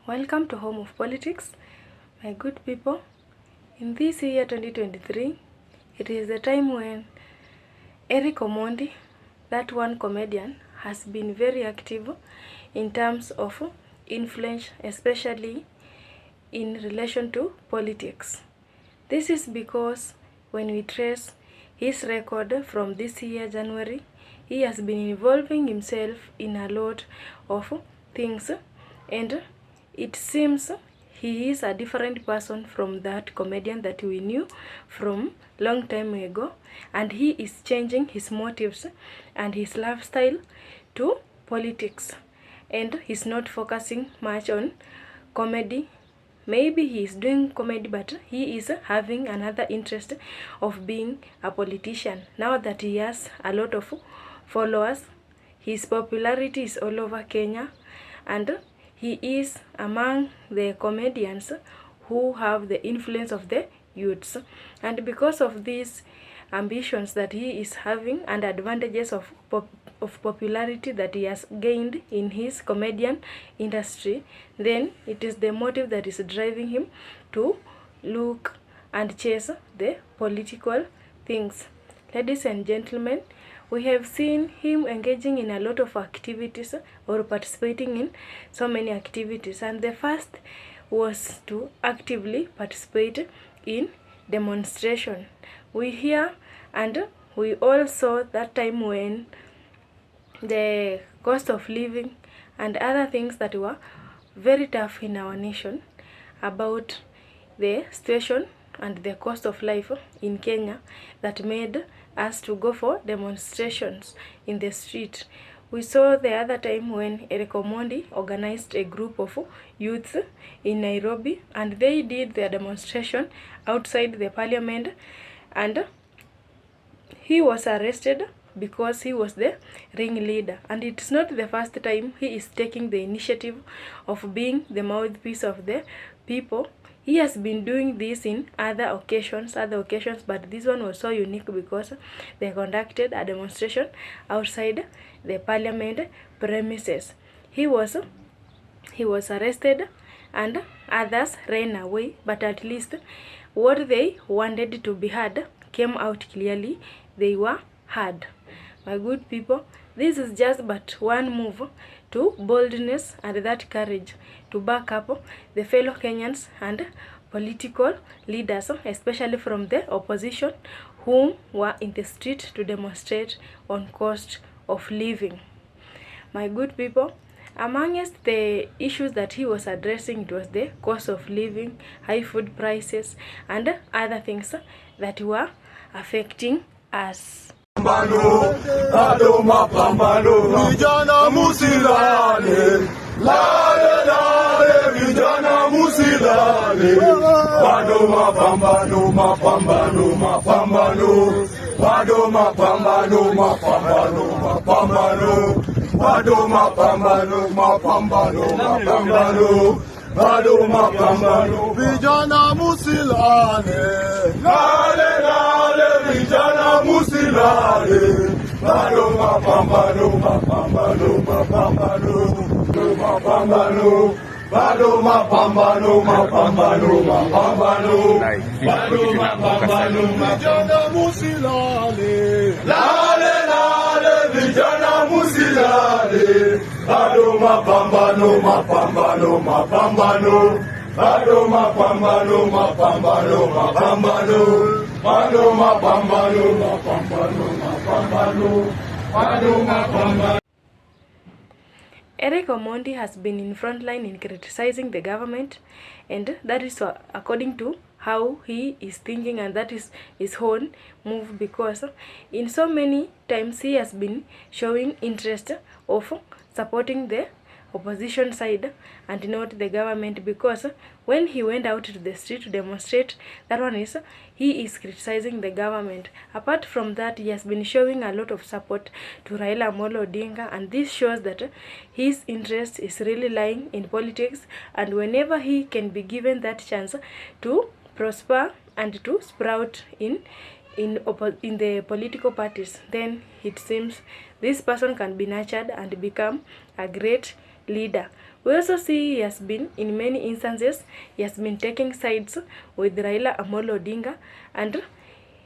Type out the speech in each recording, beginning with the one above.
Welcome to Home of Politics, my good people. In this year 2023, it is the time when Omondi, that one comedian, has been very active in terms of influence, especially in relation to politics. This is because when we trace his record from this year January, he has been involving himself in a lot of things, and it seems he is a different person from that comedian that we knew from long time ago, and he is changing his motives and his lifestyle to politics, and he's not focusing much on comedy. Maybe he is doing comedy, but he is having another interest of being a politician. Now that he has a lot of followers, his popularity is all over Kenya, and he is among the comedians who have the influence of the youths. And because of these ambitions that he is having and advantages of popularity that he has gained in his comedian industry, then it is the motive that is driving him to look and chase the political things. Ladies and gentlemen, we have seen him engaging in a lot of activities or participating in so many activities, and the first was to actively participate in demonstration. We hear and we all saw that time when the cost of living and other things that were very tough in our nation, about the situation and the cost of life in Kenya, that made us to go for demonstrations in the street. We saw the other time when Omondi organized a group of youths in Nairobi, and they did their demonstration outside the parliament, and he was arrested because he was the ringleader. And it's not the first time he is taking the initiative of being the mouthpiece of the people. He has been doing this in other occasions, but this one was so unique because they conducted a demonstration outside the parliament premises. He was arrested and others ran away, but at least what they wanted to be heard came out clearly. They were heard. My good people, this is just but one move to boldness and that courage to back up the fellow Kenyans and political leaders, especially from the opposition, whom were in the street to demonstrate on cost of living. My good people, amongst the issues that he was addressing, it was the cost of living, high food prices, and other things that were affecting us. Vijana musilale, lale lale, vijana musilale. Bado mapambano, mapambano, mapambano. Bado mapambano, mapambano, mapambano. Bado mapambano, mapambano, mapambano. Bado mapambano, vijana musilale, lale lale, vijana musilale. Bado mapambano, mapambano, mapambano, mapambano. Bado mapambano, mapambano, mapambano. Bado mapambano, vijana musilale, lale lale, vijana musilale. Bado mapambano, mapambano, mapambano. Bado mapambano, mapambano, mapambano. Bado mapambano, mapambano, mapambano. Bado mapambano. Omondi has been in front line in criticizing the government, and that is according to how he is thinking, and that is his own move, because in so many times he has been showing interest of supporting the opposition side and not the government, because when he went out to the street to demonstrate, that one is he is criticizing the government. Apart from that, he has been showing a lot of support to Raila Odinga, and this shows that his interest is really lying in politics, and whenever he can be given that chance to prosper and to sprout in the political parties, then it seems this person can be nurtured and become a great leader. We also see he has been, in many instances, he has been taking sides with Raila Amolo Odinga, and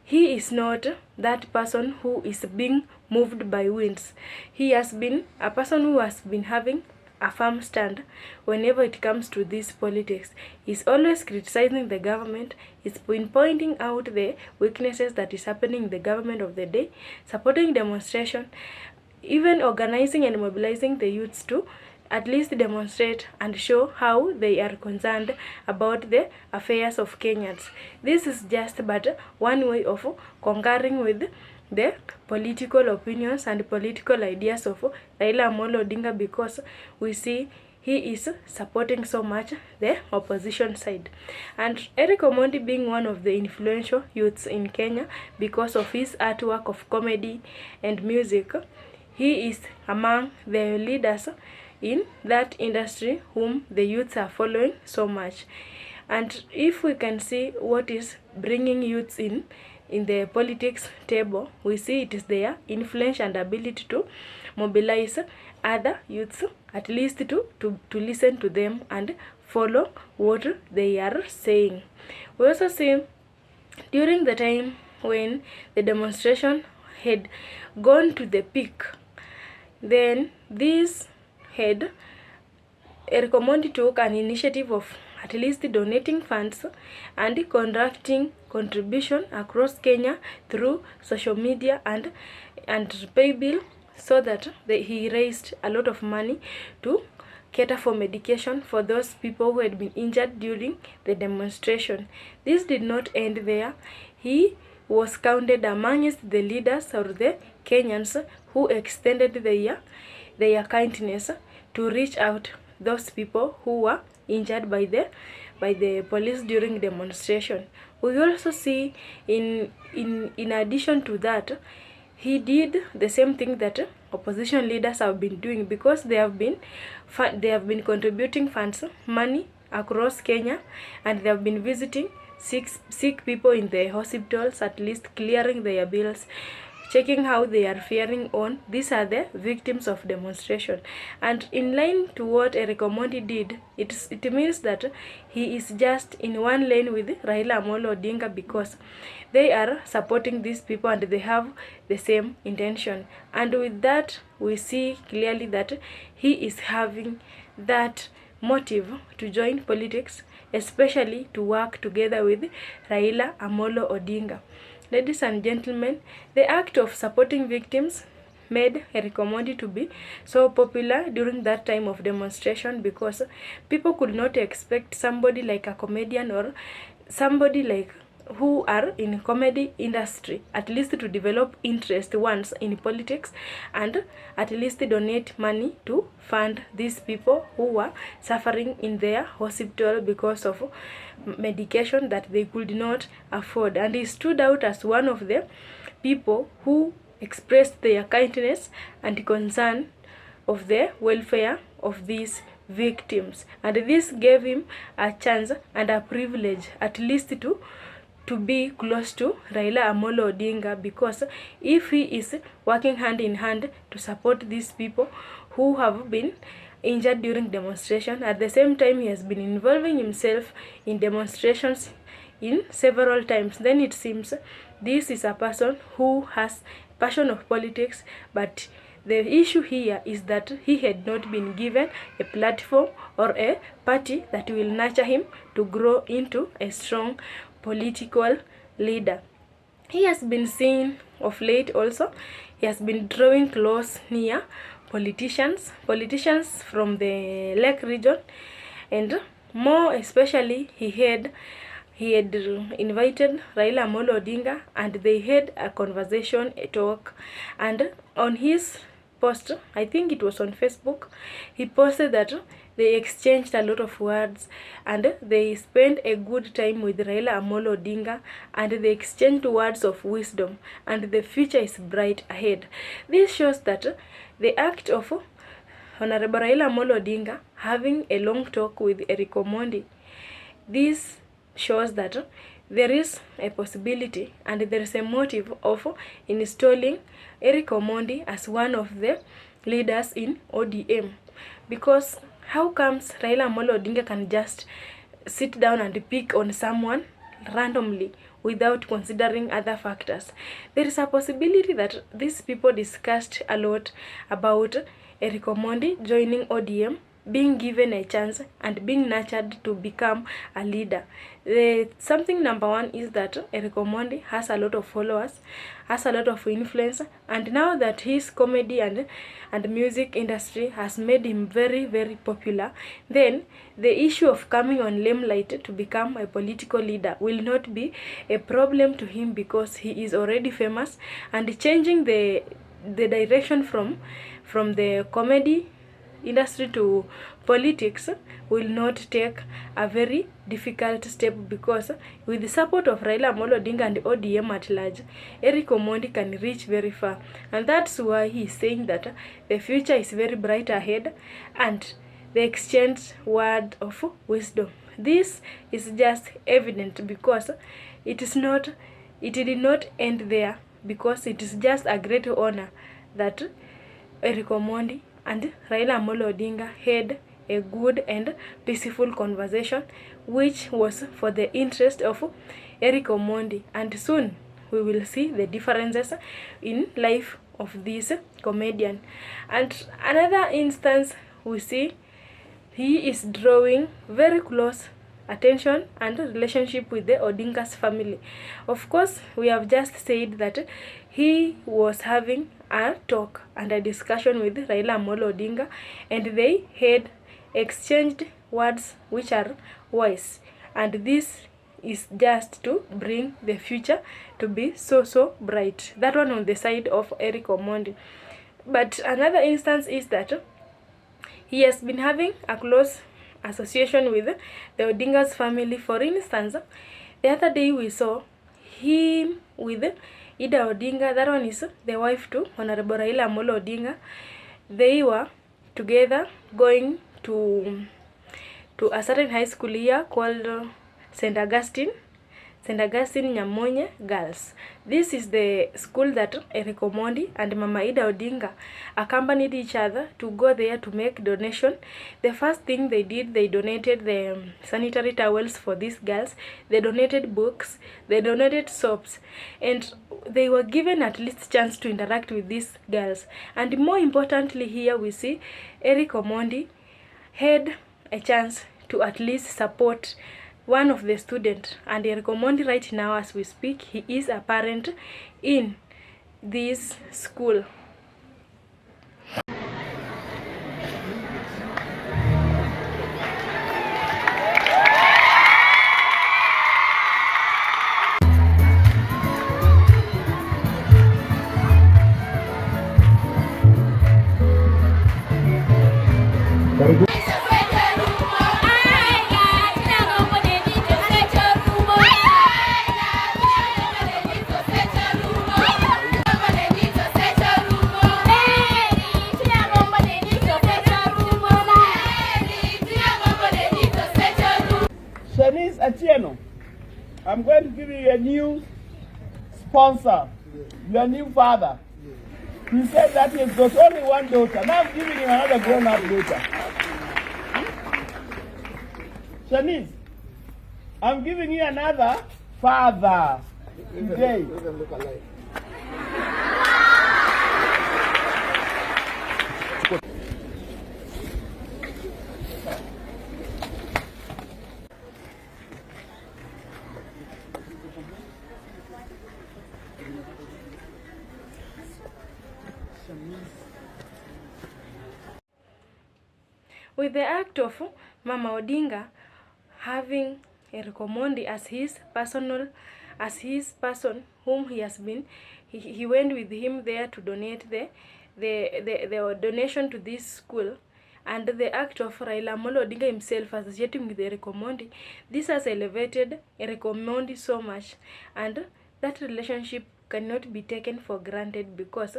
he is not that person who is being moved by winds. He has been a person who has been having a firm stand whenever it comes to this politics. He's always criticizing the government. He's been pointing out the weaknesses that is happening in the government of the day, supporting demonstration, even organizing and mobilizing the youths to at least demonstrate and show how they are concerned about the affairs of Kenyans. This is just but one way of concurring with the political opinions and political ideas of Raila Amolo Odinga, because we see he is supporting so much the opposition side. And Eric Omondi being one of the influential youths in Kenya because of his artwork of comedy and music, he is among the leaders in that industry whom the youths are following so much. And if we can see what is bringing youths in the politics table, we see it is their influence and ability to mobilize other youths, at least to listen to them and follow what they are saying. We also see during the time when the demonstration had gone to the peak, then this had Eric Omondi took an initiative of at least donating funds and conducting contribution across Kenya through social media and pay bill, so that he raised a lot of money to cater for medication for those people who had been injured during the demonstration. This did not end there. He was counted amongst the leaders or the Kenyans who extended their kindness to reach out those people who were injured by the police during demonstration. We also see in addition to that, he did the same thing that opposition leaders have been doing, because they have been contributing funds, money across Kenya, and they have been visiting sick people in the hospitals, at least clearing their bills, checking how they are faring on. These are the victims of demonstration. And in line to what Eric Omondi did, it means that he is just in one lane with Raila Amolo Odinga, because they are supporting these people and they have the same intention. And with that, we see clearly that he is having that motive to join politics, especially to work together with Raila Amolo Odinga. Ladies and gentlemen, the act of supporting victims made Eric Omondi to be so popular during that time of demonstration, because people could not expect somebody like a comedian or somebody like who are in comedy industry at least to develop interest once in politics and at least donate money to fund these people who were suffering in their hospital because of medication that they could not afford. And he stood out as one of the people who expressed their kindness and concern of the welfare of these victims, and this gave him a chance and a privilege at least to be close to Raila Amolo Odinga, because if he is working hand in hand to support these people who have been injured during demonstration, at the same time he has been involving himself in demonstrations in several times, then it seems this is a person who has passion of politics. But the issue here is that he had not been given a platform or a party that will nurture him to grow into a strong political leader. He has been seen of late also, he has been drawing close near politicians from the Lake region, and more especially he had invited Raila Amolo Odinga and they had a conversation, a talk, and on his post, I think it was on Facebook, he posted that they exchanged a lot of words and they spent a good time with Raila Amolo Odinga, and they exchanged words of wisdom, and the future is bright ahead. This shows that the act of Honorable Raila Amolo Odinga having a long talk with Eric Omondi, this shows that there is a possibility and there is a motive of installing Eric Omondi as one of the leaders in ODM, because How comes Raila Odinga can just sit down and pick on someone randomly without considering other factors? There is a possibility that these people discussed a lot about Eric Omondi joining ODM, being given a chance and being nurtured to become a leader. Something number one is that Eric Omondi has a lot of followers, has a lot of influence, and now that his comedy and music industry has made him very, very popular, then the issue of coming on limelight to become a political leader will not be a problem to him, because he is already famous, and changing the direction from the comedy industry to politics will not take a very difficult step, because with the support of Raila Odinga and ODM at large, Eric Omondi can reach very far. And that's why he is saying that the future is very bright ahead, and they exchange word of wisdom. This is just evident because it did not end there, because it is just a great honor that Eric Omondi and Raila Odinga had a good and peaceful conversation, which was for the interest of Eric Omondi. And soon we will see the differences in life of this comedian. And another instance, we see he is drawing very close attention and relationship with the Odinga's family. Of course, we have just said that he was having a talk and a discussion with Raila Odinga, and they had exchanged words which are wise, and this is just to bring the future to be so bright. That one on the side of Eric Omondi. But another instance is that he has been having a close association with the Odinga's family. For instance, the other day we saw him with Iddah Odinga. That one is the wife to Honorable Raila Odinga. They were together going to a certain high school here called St. Augustine Nyamonye Girls. This is the school that Eric Omondi and Mama Iddah Odinga accompanied each other to go there to make donation. The first thing they did, they donated the sanitary towels for these girls, they donated books, they donated soaps, and they were given at least chance to interact with these girls. And more importantly, here we see Eric Omondi had a chance to at least support one of the students, and Eric Omondi right now as we speak, he is a parent in this school. I'm going to give you a new sponsor, your new father. He said that he's got only one daughter. Now I'm giving him another grown-up daughter. Shanice, I'm giving you another father today. Look alike. With the act of Mama Odinga having Eric Omondi as his person whom he has been, he went with him there to donate the donation to this school, and the act of Raila Odinga himself associating with Eric Omondi, this has elevated Eric Omondi so much, and that relationship cannot be taken for granted, because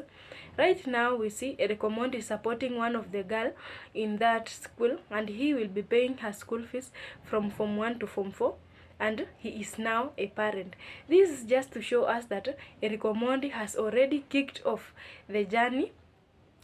right now we see Eric Omondi supporting one of the girl in that school, and he will be paying her school fees from Form 1 to Form 4, and he is now a parent. This is just to show us that Eric Omondi has already kicked off the journey,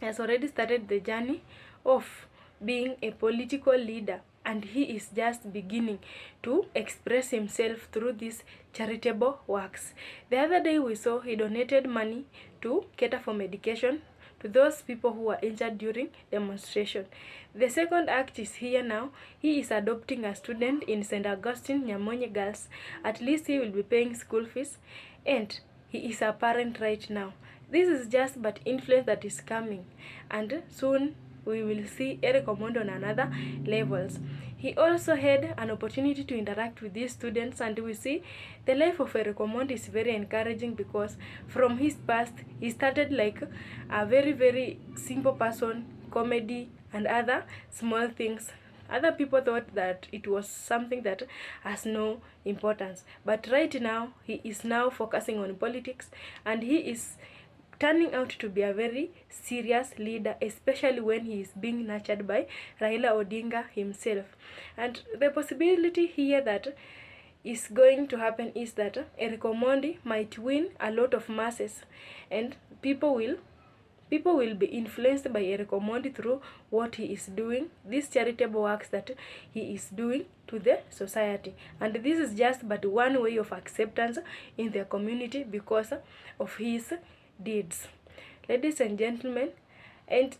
has already started the journey of being a political leader, and he is just beginning to express himself through these charitable works. The other day we saw he donated money to cater for medication to those people who were injured during demonstration. The second act is here now. He is adopting a student in St. Augustine Nyamonye Girls. At least he will be paying school fees, and he is a parent right now. This is just but influence that is coming, and soon we will see Eric Omondi on another levels. He also had an opportunity to interact with these students, and we see the life of Eric Omondi is very encouraging, because from his past he started like a very simple person, comedy and other small things. Other people thought that it was something that has no importance, but right now he is now focusing on politics, and he is turning out to be a very serious leader, especially when he is being nurtured by Raila Odinga himself. And the possibility here that is going to happen is that Eric Omondi might win a lot of masses, and people will be influenced by Eric Omondi through what he is doing, these charitable works that he is doing to the society. And this is just but one way of acceptance in their community because of his deeds. Ladies and gentlemen, and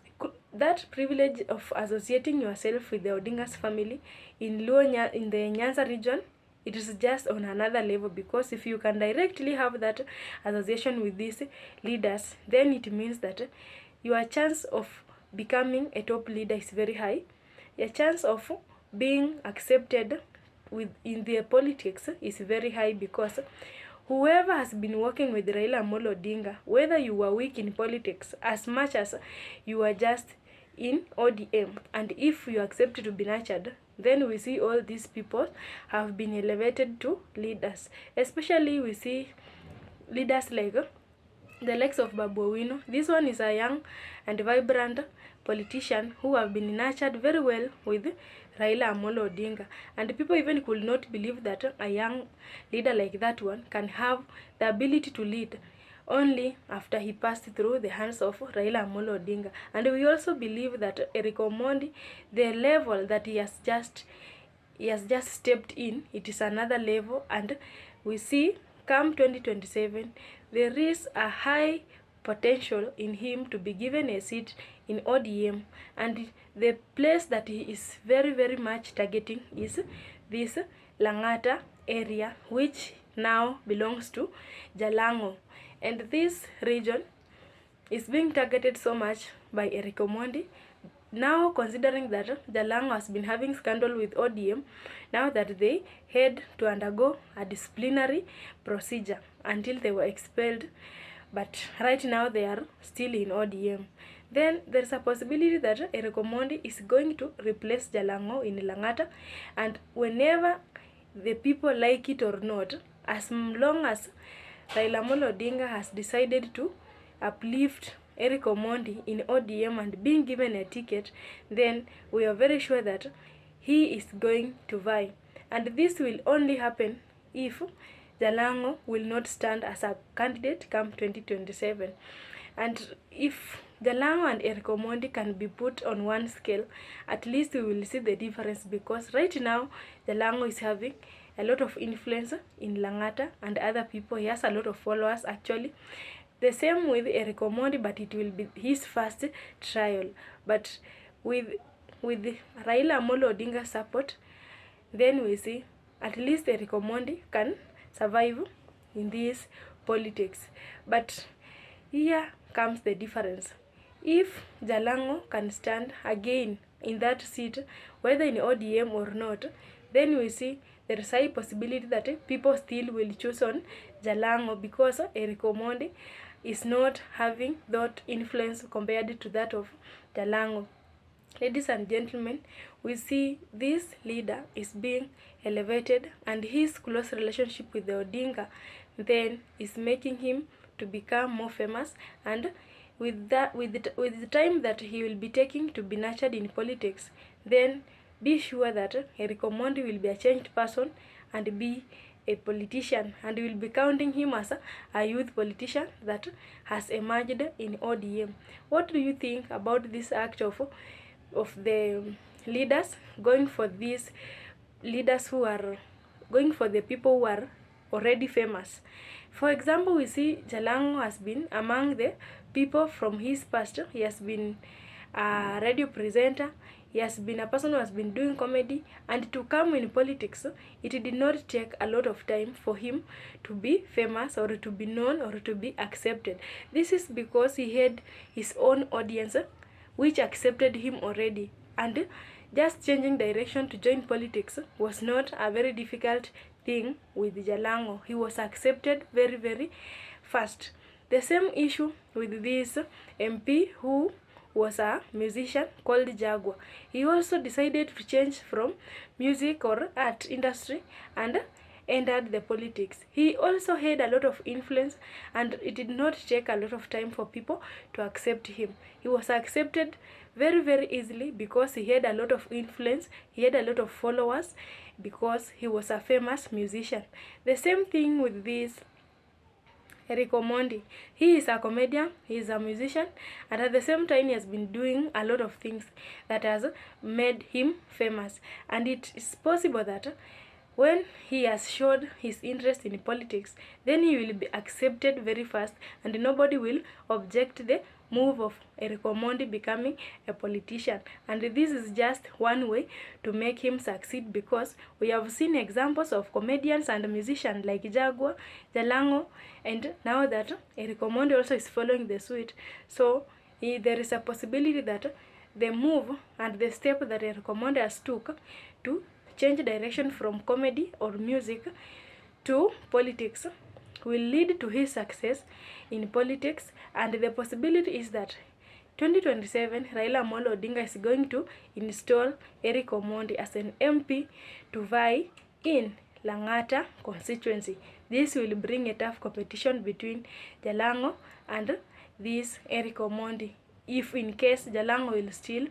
that privilege of associating yourself with the Odinga's family in the Nyanza region, it is just on another level, because if you can directly have that association with these leaders, then it means that your chance of becoming a top leader is very high. Your chance of being accepted in the politics is very high, because whoever has been working with Raila Amolo Odinga, whether you were weak in politics as much as you are just in ODM, and if you accept to be nurtured, then we see all these people have been elevated to leaders. Especially we see leaders like the likes of Babu Owino. This one is a young and vibrant politician who have been nurtured very well with Raila Amolo Odinga, and people even could not believe that a young leader like that one can have the ability to lead only after he passed through the hands of Raila Amolo Odinga. And we also believe that Eric Omondi, the level that he has just stepped in, it is another level, and we see come 2027 there is a high potential in him to be given a seat in ODM, and the place that he is very much targeting is this Langa'Ta area, which now belongs to Jalango. And this region is being targeted so much by Eric Omondi. Now, considering that Jalango has been having scandal with ODM, now that they had to undergo a disciplinary procedure until they were expelled, but right now they are still in ODM. Then there's a possibility that Eric Omondi is going to replace Jalango in Langa'Ta, and whenever the people like it or not, as long as Raila Amolo Odinga has decided to uplift Eric Omondi in ODM and being given a ticket, then we are very sure that he is going to vie. And this will only happen if Jalango will not stand as a candidate come 2027. And if Jalango and Eric Omondi can be put on one scale, at least we will see the difference, because right now Jalango is having a lot of influence in Langa'Ta and other people. He has a lot of followers actually. The same with Eric Omondi, but it will be his first trial. But with Raila Amolo Odinga support, then we see at least Eric Omondi can survive in this politics. But here comes the difference. If Jalango can stand again in that seat, whether in ODM or not, then we see there is a high possibility that people still will choose on Jalango, because Eric Omondi is not having that influence compared to that of Jalango. Ladies and gentlemen, we see this leader is being elevated, and his close relationship with the Odinga then is making him to become more famous, and with the time that he will be taking to be nurtured in politics, then be sure that Eric Omondi will be a changed person and be a politician, and we will be counting him as a youth politician that has emerged in ODM. What do you think about this act of the leaders going for these leaders who are going for the people who are already famous. For example, we see Jalango has been among the people from his past. He has been a radio presenter. He has been a person who has been doing comedy, and to come in politics, it did not take a lot of time for him to be famous or to be known or to be accepted. This is because he had his own audience which accepted him already, and just changing direction to join politics was not a very difficult thing with Jalango. He was accepted very, very fast. The same issue with this MP who was a musician called Jaguar. He also decided to change from music or art industry and entered the politics. He also had a lot of influence, and it did not take a lot of time for people to accept him. He was accepted very, very easily because he had a lot of influence, he had a lot of followers, because he was a famous musician. The same thing with this Omondi. He is a comedian, he is a musician, and at the same time he has been doing a lot of things that has made him famous. And it is possible that when he has showed his interest in politics, then he will be accepted very fast, and nobody will object the move of Omondi becoming a politician. And this is just one way to make him succeed, because we have seen examples of comedians and musicians like Jaguar, Jalango, and now that Omondi also is following the suit. So there is a possibility that the move and the step that Omondi has took to change direction from comedy or music to politics will lead to his success in politics. And the possibility is that 2027 Raila Odinga is going to install Omondi as an MP to vie in Langa'Ta constituency. This will bring a tough competition between Jalango and this Omondi, if in case Jalango will still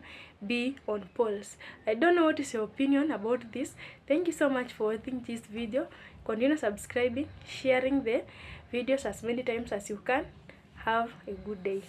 be on polls. I don't know what is your opinion about this. Thank you so much for watching this video. Continue subscribing, sharing the videos as many times as you can. Have a good day.